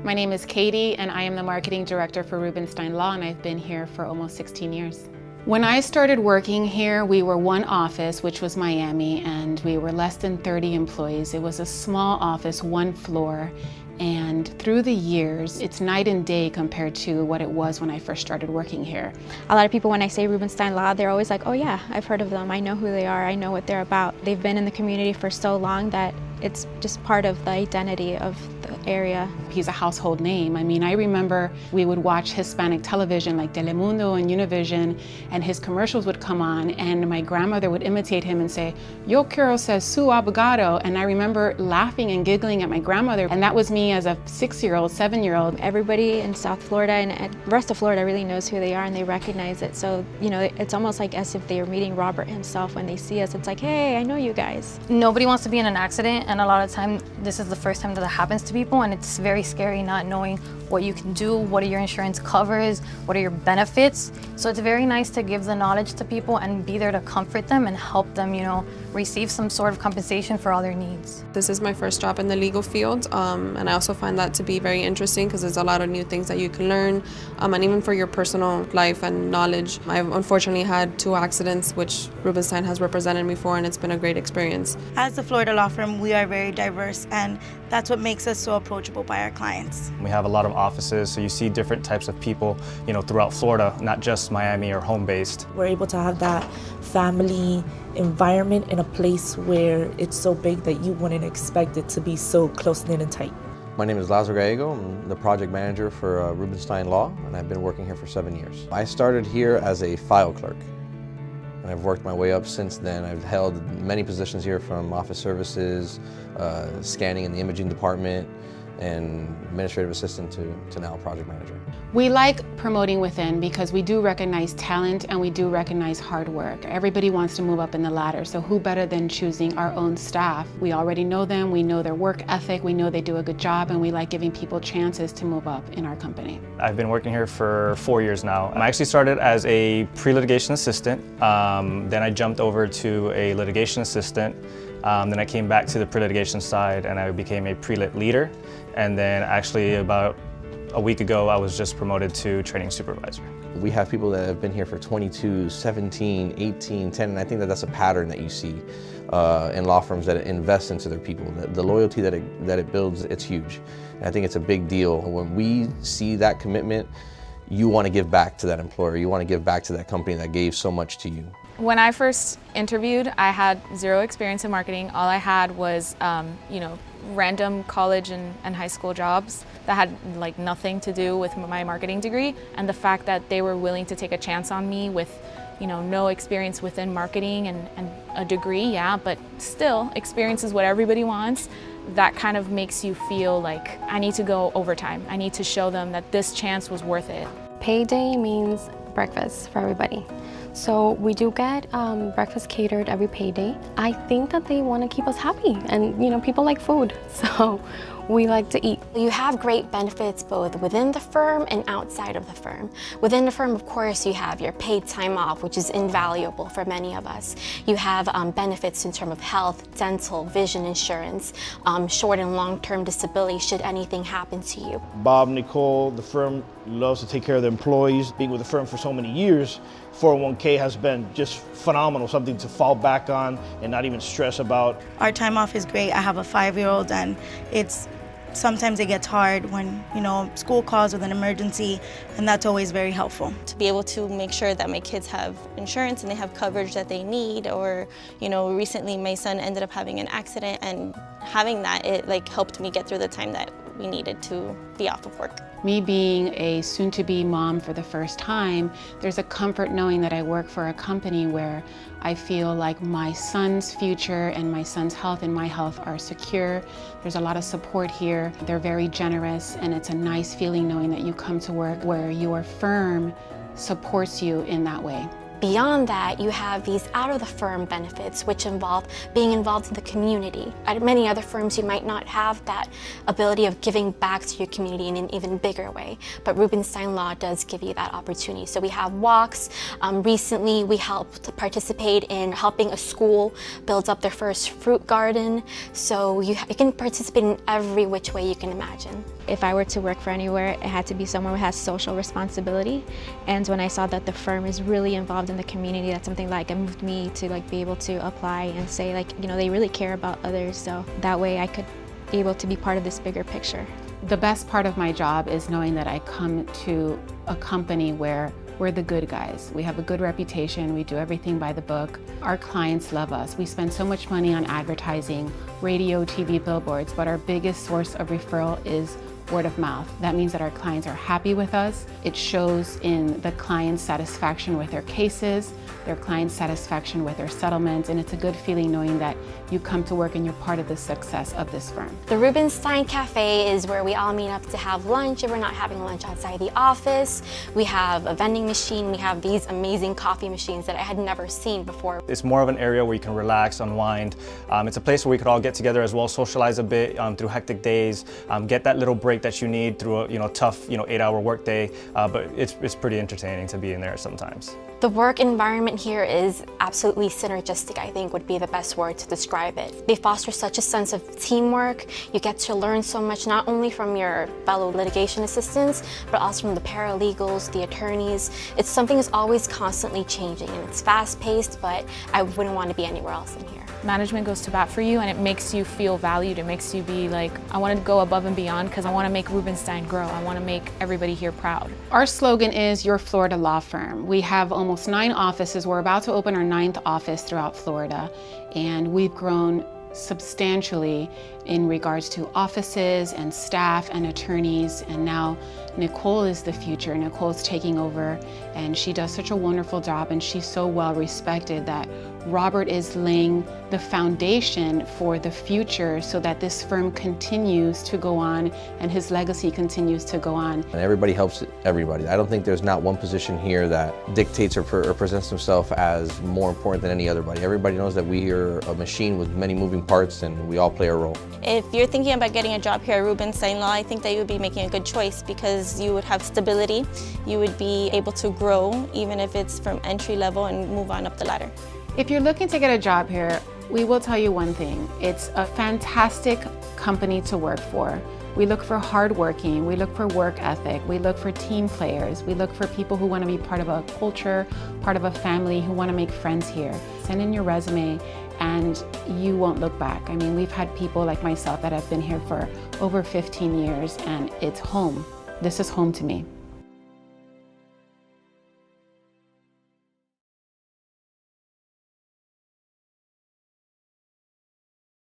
My name is Katie, and I am the marketing director for Rubenstein Law, and I've been here for almost 16 years. When I started working here, we were one office, which was Miami, and we were less than 30 employees. It was a small office, one floor, and through the years, it's night and day compared to what it was when I first started working here. A lot of people, when I say Rubenstein Law, they're always like, oh yeah, I've heard of them. I know who they are. I know what they're about. They've been in the community for so long that it's just part of the identity of the area. He's a household name. I mean, I remember we would watch Hispanic television like Telemundo and Univision, and his commercials would come on, and my grandmother would imitate him and say, "Yo quiero ser su abogado." And I remember laughing and giggling at my grandmother, and that was me as a 6-year-old, 7-year-old. Everybody in South Florida and the rest of Florida really knows who they are, and they recognize it. So, you know, it's almost like as if they are meeting Robert himself when they see us. It's like, hey, I know you guys. Nobody wants to be in an accident, and a lot of time this is the first time that it happens to people, and it's very scary not knowing what you can do, what your insurance covers, what are your benefits. So it's very nice to give the knowledge to people and be there to comfort them and help them, you know, receive some sort of compensation for all their needs. This is my first job in the legal field, and I also find that to be very interesting because there's a lot of new things that you can learn, and even for your personal life and knowledge. I've unfortunately had 2 accidents, which Rubenstein has represented me for, and it's been a great experience. As a Florida law firm, we are very diverse, and that's what makes us so approachable by our clients. We have a lot of offices, so you see different types of people, you know, throughout Florida, not just Miami or home-based. We're able to have that family environment in a place where it's so big that you wouldn't expect it to be so close-knit and tight. My name is Lazaro Gallego. I'm the project manager for Rubenstein Law, and I've been working here for 7 years. I started here as a file clerk, and I've worked my way up since then. I've held many positions here, from office services, scanning in the imaging department, and administrative assistant to now project manager. We like promoting within because we do recognize talent and we do recognize hard work. Everybody wants to move up in the ladder, so who better than choosing our own staff? We already know them, we know their work ethic, we know they do a good job, and we like giving people chances to move up in our company. I've been working here for 4 years now. I actually started as a pre-litigation assistant, then I jumped over to a litigation assistant, then I came back to the pre-litigation side and I became a pre-lit leader. And then actually about a week ago, I was just promoted to training supervisor. We have people that have been here for 22, 17, 18, 10, and I think that that's a pattern that you see in law firms that invest into their people. The loyalty that it builds, it's huge. And I think it's a big deal. When we see that commitment, you want to give back to that employer. You want to give back to that company that gave so much to you. When I first interviewed, I had 0 experience in marketing. All I had was, you know, random college and high school jobs that had like nothing to do with my marketing degree. And the fact that they were willing to take a chance on me with, you know, no experience within marketing and a degree, yeah, but still, experience is what everybody wants. That kind of makes you feel like I need to go overtime. I need to show them that this chance was worth it. Payday means breakfast for everybody. So we do get breakfast catered every payday. I think that they want to keep us happy, and you know, people like food, so we like to eat. You have great benefits both within the firm and outside of the firm. Within the firm, of course, you have your paid time off, which is invaluable for many of us. You have benefits in terms of health, dental, vision insurance, short and long-term disability should anything happen to you. Bob, Nicole, the firm loves to take care of their employees. Being with the firm for so many years, 401k has been just phenomenal, something to fall back on and not even stress about. Our time off is great. I have a 5-year-old, and sometimes it gets hard when, you know, school calls with an emergency, and that's always very helpful. To be able to make sure that my kids have insurance and they have coverage that they need, or, you know, recently my son ended up having an accident, and having that, it like helped me get through the time that we needed to be off of work. Me being a soon-to-be mom for the first time, there's a comfort knowing that I work for a company where I feel like my son's future and my son's health and my health are secure. There's a lot of support here. They're very generous, and it's a nice feeling knowing that you come to work where your firm supports you in that way. beyond that, you have these out-of-the-firm benefits, which involve being involved in the community. At many other firms, you might not have that ability of giving back to your community in an even bigger way, but Rubenstein Law does give you that opportunity. So we have walks. Recently, we helped participate in helping a school build up their first fruit garden. So you can participate in every which way you can imagine. If I were to work for anywhere, it had to be somewhere that has social responsibility. And when I saw that the firm is really involved in the community, that's something like it moved me to be able to apply and say they really care about others. So that way I could be able to be part of this bigger picture. The best part of my job is knowing that I come to a company where we're the good guys. We have a good reputation. We do everything by the book. Our clients love us. We spend so much money on advertising, radio, TV, billboards, but our biggest source of referral is word of mouth. That means that our clients are happy with us. It shows in the client's satisfaction with their cases, their client's satisfaction with their settlements, and it's a good feeling knowing that you come to work and you're part of the success of this firm. The Rubenstein Cafe is where we all meet up to have lunch if we're not having lunch outside the office. We have a vending machine. We have these amazing coffee machines that I had never seen before. It's more of an area where you can relax, unwind. It's a place where we could all get together as well, socialize a bit through hectic days, get that little break that you need through a tough 8-hour workday, but it's pretty entertaining to be in there sometimes. The work environment here is absolutely synergistic, I think would be the best word to describe it. They foster such a sense of teamwork. You get to learn so much, not only from your fellow litigation assistants, but also from the paralegals, the attorneys. It's something that's always constantly changing, and it's fast-paced, but I wouldn't want to be anywhere else in here. Management goes to bat for you, and it makes you feel valued. It makes you be like, I want to go above and beyond because I want to make Rubenstein grow. I want to make everybody here proud. Our slogan is Your Florida Law Firm. We have almost 9 offices. We're about to open our 9th office throughout Florida, and we've grown substantially in regards to offices and staff and attorneys, and now Nicole is the future. Nicole's taking over, and she does such a wonderful job, and she's so well respected that Robert is laying the foundation for the future so that this firm continues to go on and his legacy continues to go on. And everybody helps everybody. I don't think there's not one position here that dictates or presents himself as more important than any other body. Everybody knows that we are a machine with many moving parts and we all play a role. If you're thinking about getting a job here at Rubenstein Law, I think that you would be making a good choice because you would have stability, you would be able to grow even if it's from entry level and move on up the ladder. If you're looking to get a job here, we will tell you one thing. It's a fantastic company to work for. We look for hardworking, we look for work ethic, we look for team players, we look for people who want to be part of a culture, part of a family, who want to make friends here. Send in your resume and you won't look back. I mean, we've had people like myself that have been here for over 15 years and it's home. This is home to me.